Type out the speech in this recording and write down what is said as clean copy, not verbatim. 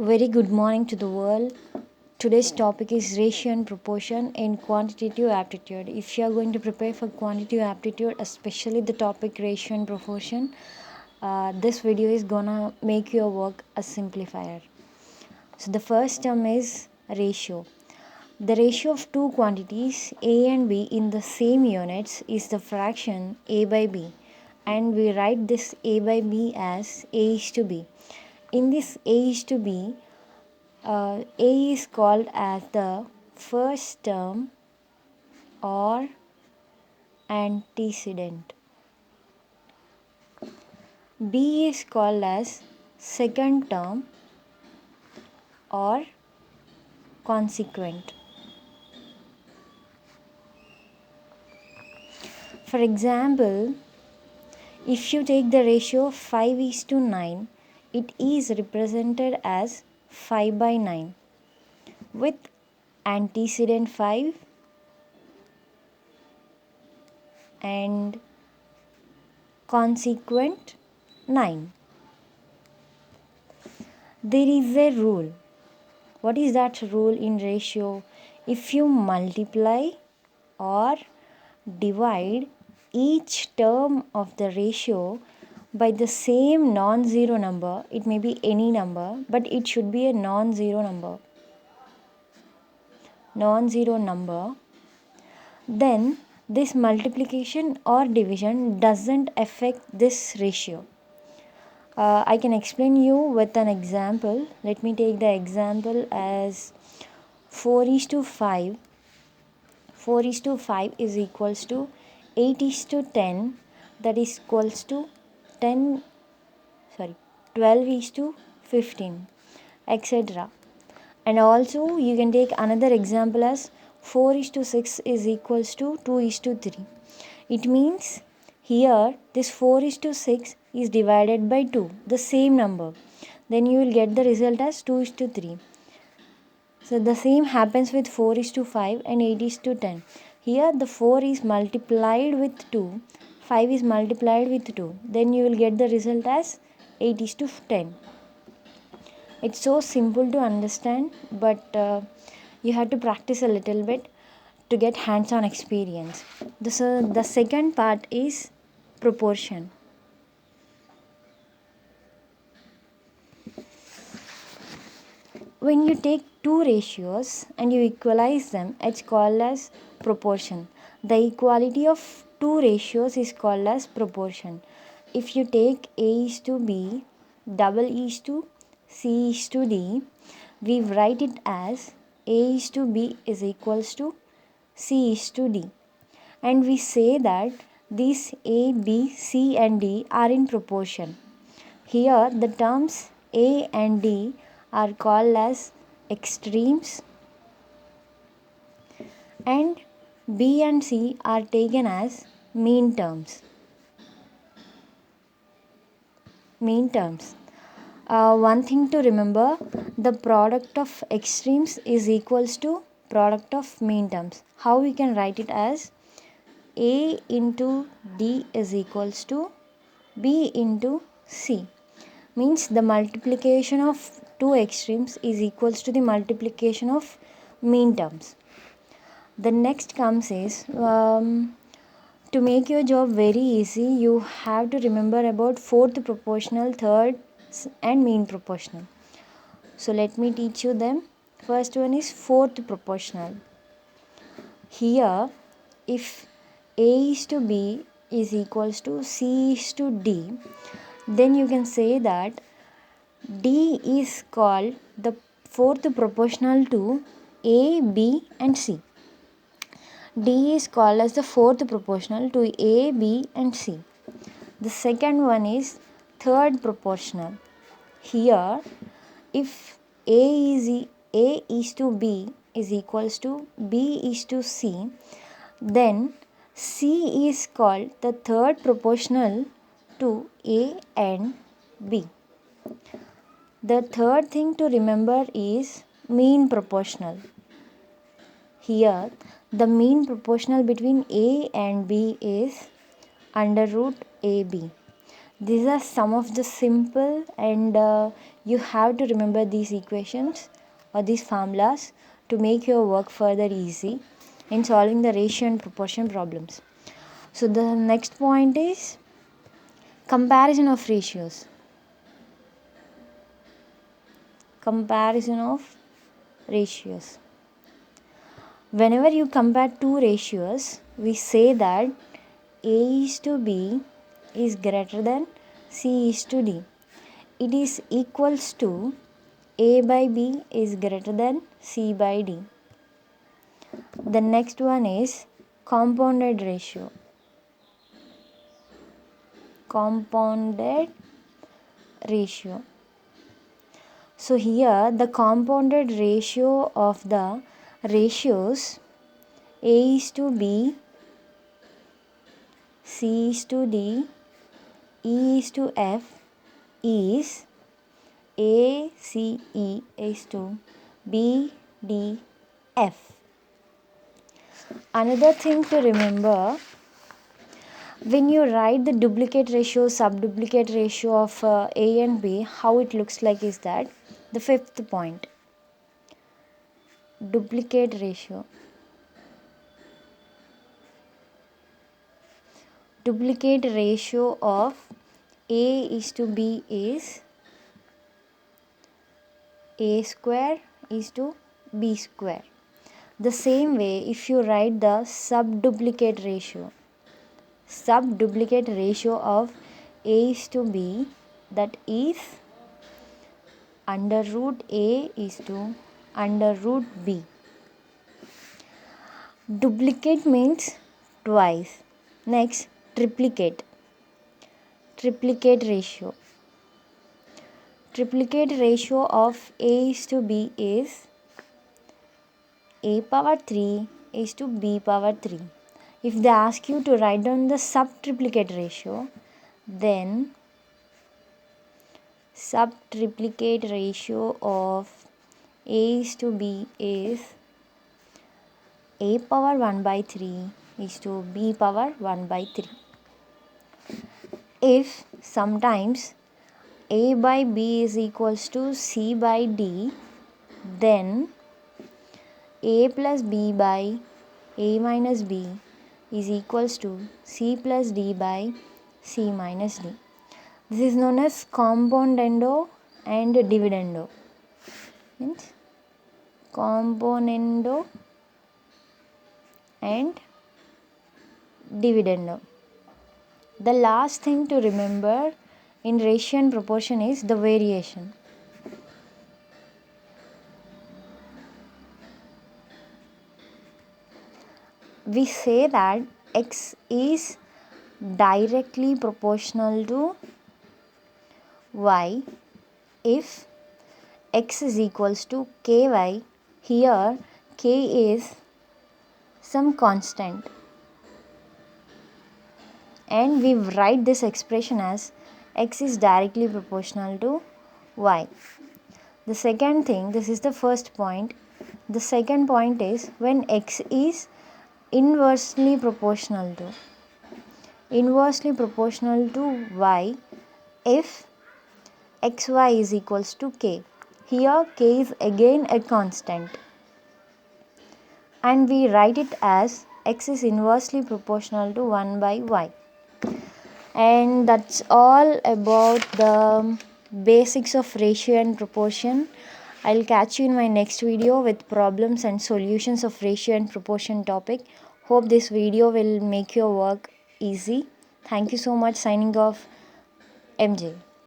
Very good morning to the world. Today's topic is ratio and proportion in quantitative aptitude. If you are going to prepare for quantitative aptitude, especially the topic ratio and proportion, this video is gonna make your work a simplifier. So the first term is ratio. The ratio of two quantities A and B in the same units is the fraction A by B, and we write this A by B as A is to B. In this A is to B, A is called as the first term or antecedent. B is called as second term or consequent. For example, if you take the ratio 5:9, it is represented as 5 by 9 with antecedent 5 and consequent 9. There is a rule. What is that rule in ratio? If you multiply or divide each term of the ratio by the same non-zero number, it may be any number, but it should be a non-zero number, then this multiplication or division doesn't affect this ratio. I can explain you with an example. Let me take the example as 4:5. 4:5 is equals to 8:10, that is equals to 12:15, etc. And also you can take another example as 4:6 is equals to 2:3. It means here this 4:6 is divided by 2, the same number. Then you will get the result as 2:3. So the same happens with 4:5 and 8:10. Here the 4 is multiplied with 2, 5 is multiplied with 2. Then you will get the result as 8:10. It's so simple to understand, but you have to practice a little bit to get hands-on experience. The second part is proportion. When you take two ratios and you equalize them, it's called as proportion. The equality of two ratios is called as proportion. If you take A is to B, double is to C is to D, we write it as A is to B is equals to C is to D. And we say that these A, B, C and D are in proportion. Here the terms A and D are called as extremes, and B and C are taken as mean terms. One thing to remember, the product of extremes is equals to product of mean terms. How we can write it as A into D is equals to B into C. Means the multiplication of two extremes is equals to the multiplication of mean terms. The next comes is to make your job very easy, you have to remember about fourth proportional, third and mean proportional. So let me teach you them. First one is fourth proportional. Here if A is to B is equals to C is to D, then you can say that D is called the fourth proportional to A, B and C. D is called as the fourth proportional to A, B and C. The second one is third proportional. Here if A is to B is equals to B is to C, then C is called the third proportional to A and B. The third thing to remember is mean proportional. Here the mean proportional between A and B is under root AB. These are some of the simple and You have to remember these equations or these formulas to make your work further easy in solving the ratio and proportion problems. So the next point is comparison of ratios. Comparison of ratios. Whenever you compare two ratios, we say that A is to B is greater than C is to D. It is equals to A by B is greater than C by D. The next one is compounded ratio. Compounded ratio. So here the compounded ratio of the ratios A is to B, C is to D, E is to F is A, C, E is to B, D, F. Another thing to remember, when you write the duplicate ratio, subduplicate ratio of A and B, how it looks like is that the fifth point, duplicate ratio. Duplicate ratio of A is to B is A square is to B square. The same way, if you write the subduplicate ratio of A is to B, that is under root A is to under root B. Duplicate means twice. Next, triplicate ratio. Triplicate ratio of A is to B is A power 3 is to B power 3. If they ask you to write down the subtriplicate ratio, then subtriplicate ratio of A is to B is A power 1 by 3 is to B power 1 by 3. If sometimes A by B is equals to C by D, then A plus B by A minus B is equals to C plus D by C minus D. This is known as componendo and dividendo. Means componendo and dividendo. The last thing to remember in ratio and proportion is the variation. We say that x is directly proportional to y if x is equals to ky. Here k is some constant, and we write this expression as x is directly proportional to y. The second thing, this is the first point. The second point is when x is inversely proportional to y if xy is equals to k. Here k is again a constant, and we write it as x is inversely proportional to 1 by y. And that's all about the basics of ratio and proportion. I'll catch you in my next video with problems and solutions of ratio and proportion topic. Hope this video will make your work easy. Thank you so much. Signing off, MJ.